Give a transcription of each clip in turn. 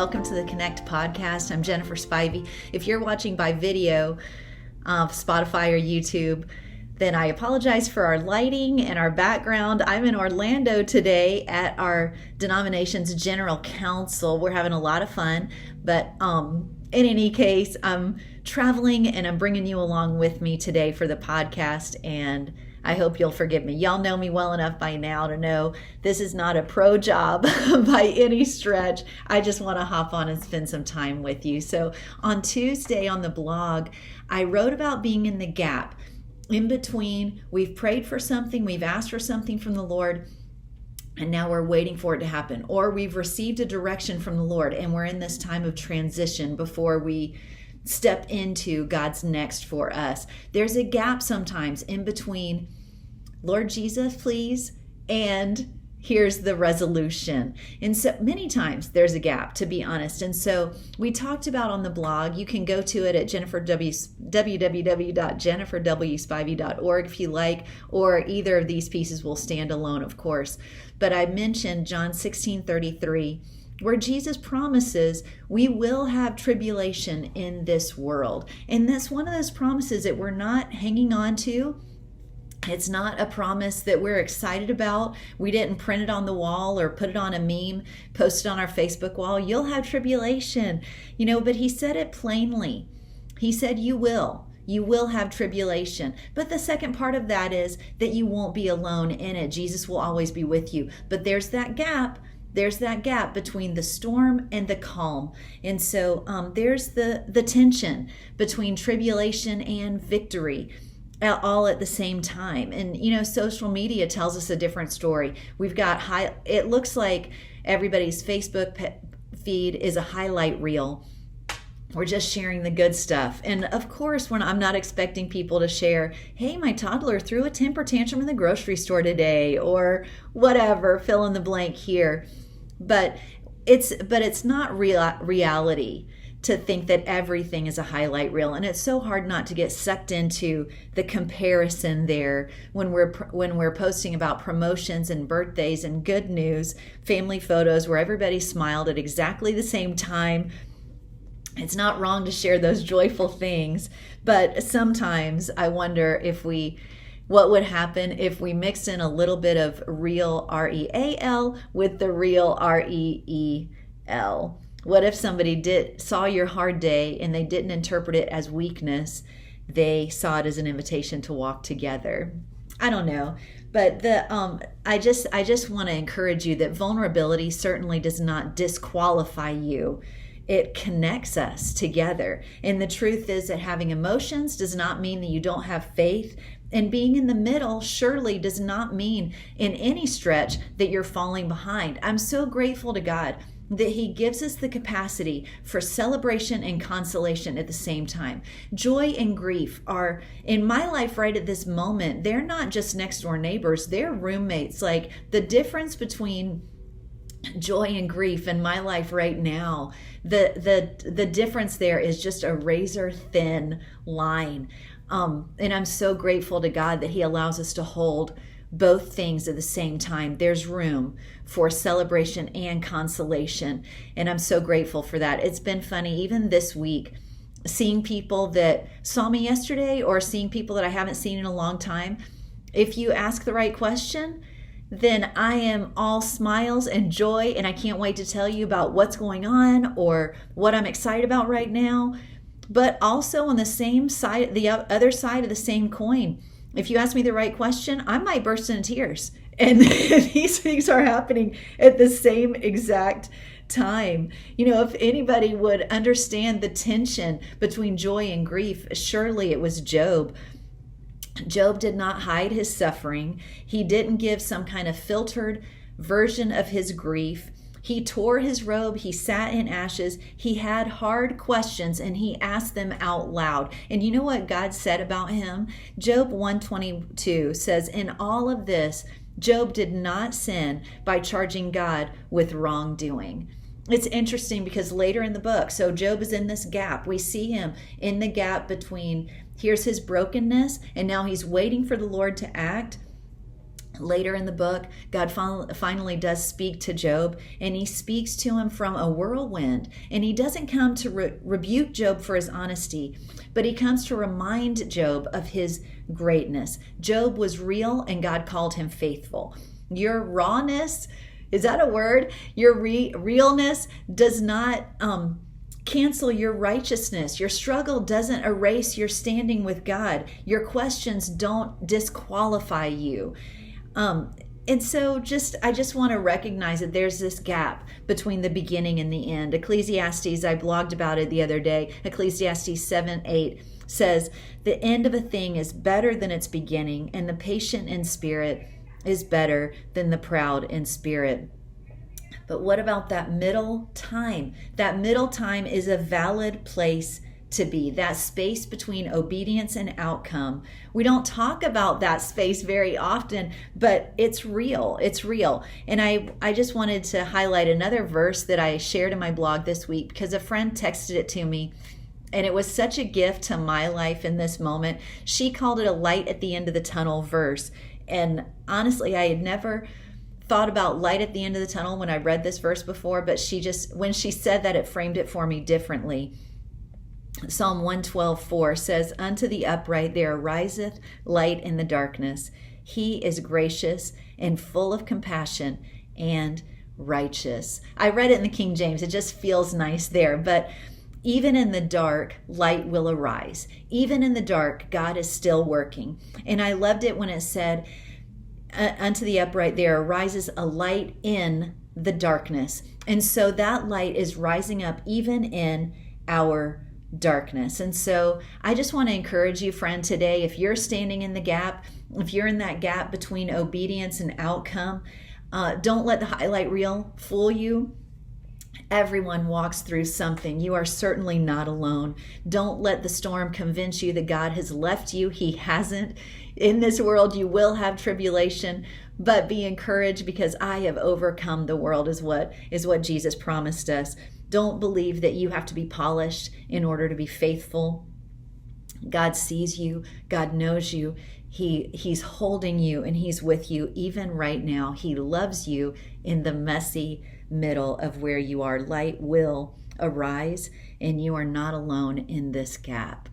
welcome to the Connect podcast. I'm Jennifer Spivey. If you're watching by video, Spotify or YouTube, then I apologize for our lighting and our background. I'm in Orlando today at our denomination's General Council. We're having a lot of fun, but in any case, I'm traveling and I'm bringing you along with me today for the podcast, and I hope you'll forgive me. Y'all know me well enough by now to know this is not a pro job by any stretch. I just want to hop on and spend some time with you. So on Tuesday on the blog, I wrote about being in the gap in between. We've prayed for something, we've asked for something from the Lord, and now we're waiting for it to happen. Or we've received a direction from the Lord and we're in this time of transition before we step into God's next for us. There's a gap sometimes in between, Lord Jesus, please, and here's the resolution. And so many times there's a gap, to be honest. And so we talked about on the blog, you can go to it at www.jenniferwspivey.org if you like, or either of these pieces will stand alone, of course. But I mentioned John 16:33, where Jesus promises we will have tribulation in this world. And that's one of those promises that we're not hanging on to. It's not a promise that we're excited about. We didn't print it on the wall or put it on a meme, post it on our Facebook wall. You'll have tribulation, but he said it plainly. He said you will have tribulation. But the second part of that is that you won't be alone in it. Jesus will always be with you. But there's that gap. There's that gap between the storm and the calm. And so there's the tension between tribulation and victory, all at the same time. And social media tells us a different story. We've got it looks like everybody's Facebook feed is a highlight reel. We're just sharing the good stuff. And of course, I'm not expecting people to share, hey, my toddler threw a temper tantrum in the grocery store today, or whatever, fill in the blank here. But it's not reality to think that everything is a highlight reel. And it's so hard not to get sucked into the comparison there when we're posting about promotions and birthdays and good news, family photos where everybody smiled at exactly the same time. It's not wrong to share those joyful things, but sometimes I wonder what would happen if we mixed in a little bit of real REAL with the real REEL. What if somebody saw your hard day and they didn't interpret it as weakness? They saw it as an invitation to walk together. I don't know, but I just want to encourage you that vulnerability certainly does not disqualify you. It connects us together. And the truth is that having emotions does not mean that you don't have faith. And being in the middle surely does not mean in any stretch that you're falling behind. I'm so grateful to God that he gives us the capacity for celebration and consolation at the same time. Joy and grief are, in my life right at this moment, they're not just next door neighbors, they're roommates. Like the difference between joy and grief in my life right now, the difference there is just a razor thin line. And I'm so grateful to God that he allows us to hold both things at the same time. There's room for celebration and consolation. And I'm so grateful for that. It's been funny, even this week, seeing people that saw me yesterday or seeing people that I haven't seen in a long time. If you ask the right question, then I am all smiles and joy, and I can't wait to tell you about what's going on or what I'm excited about right now. But also on the same side, the other side of the same coin, if you ask me the right question, I might burst into tears. And these things are happening at the same exact time. If anybody would understand the tension between joy and grief, surely it was Job. Job did not hide his suffering. He didn't give some kind of filtered version of his grief. He tore his robe, he sat in ashes, he had hard questions, and he asked them out loud. And you know what God said about him? Job 122 says, in all of this, Job did not sin by charging God with wrongdoing. It's interesting because later in the book, so Job is in this gap. We see him in the gap between, here's his brokenness, and now he's waiting for the Lord to act. Later in the book, God finally does speak to Job, and he speaks to him from a whirlwind. And he doesn't come to rebuke Job for his honesty, but he comes to remind Job of his greatness. Job was real, and God called him faithful. Your rawness, is that a word? Your realness does not cancel your righteousness. Your struggle doesn't erase your standing with God. Your questions don't disqualify you. And so I just want to recognize that there's this gap between the beginning and the end. Ecclesiastes, I blogged about it the other day. Ecclesiastes 7:8 says, the end of a thing is better than its beginning, and the patient in spirit is better than the proud in spirit. But what about that middle time? That middle time is a valid place to be, that space between obedience and outcome. We don't talk about that space very often, but it's real. It's real. And I just wanted to highlight another verse that I shared in my blog this week because a friend texted it to me, and it was such a gift to my life in this moment. She called it a light at the end of the tunnel verse. And honestly, I had never thought about light at the end of the tunnel when I read this verse before, but when she said that, it framed it for me differently. Psalm 112:4 says, unto the upright there ariseth light in the darkness. He is gracious and full of compassion and righteous. I read it in the King James. It just feels nice there. But even in the dark, light will arise. Even in the dark, God is still working. And I loved it when it said, unto the upright there arises a light in the darkness. And so that light is rising up even in our darkness. And so I just want to encourage you, friend, today, if you're standing in the gap, if you're in that gap between obedience and outcome, don't let the highlight reel fool you. Everyone walks through something. You are certainly not alone. Don't let the storm convince you that God has left you. He hasn't. In this world, you will have tribulation, but be encouraged because I have overcome the world is what Jesus promised us. Don't believe that you have to be polished in order to be faithful. God sees you. God knows you. He's holding you and he's with you even right now. He loves you in the messy middle of where you are. Light will arise and you are not alone in this gap.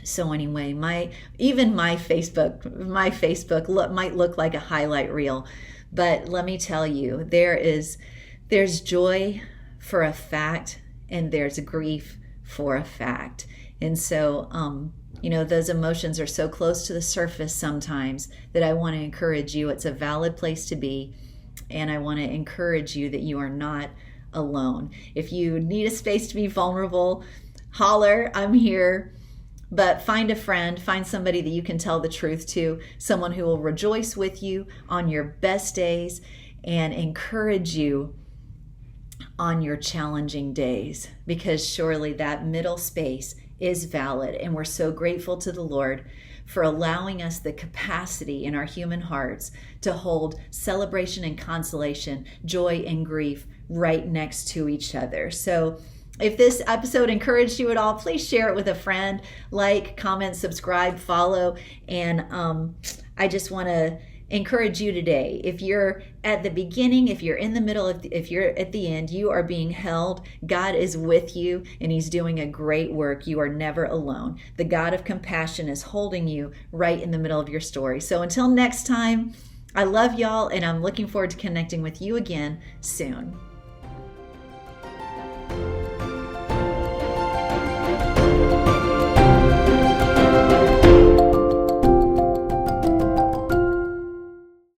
So anyway, my Facebook might look like a highlight reel, but let me tell you, there's joy for a fact and there's grief for a fact. And so, those emotions are so close to the surface sometimes that I want to encourage you. It's a valid place to be. And I want to encourage you that you are not alone. If you need a space to be vulnerable, holler, I'm here. But find a friend, find somebody that you can tell the truth to, someone who will rejoice with you on your best days and encourage you on your challenging days, because surely that middle space is valid. And we're so grateful to the Lord for allowing us the capacity in our human hearts to hold celebration and consolation, joy and grief right next to each other. So if this episode encouraged you at all, please share it with a friend, like, comment, subscribe, follow. And I just want to encourage you today. If you're at the beginning, if you're in the middle, if you're at the end, you are being held. God is with you and he's doing a great work. You are never alone. The God of compassion is holding you right in the middle of your story. So until next time, I love y'all and I'm looking forward to connecting with you again soon.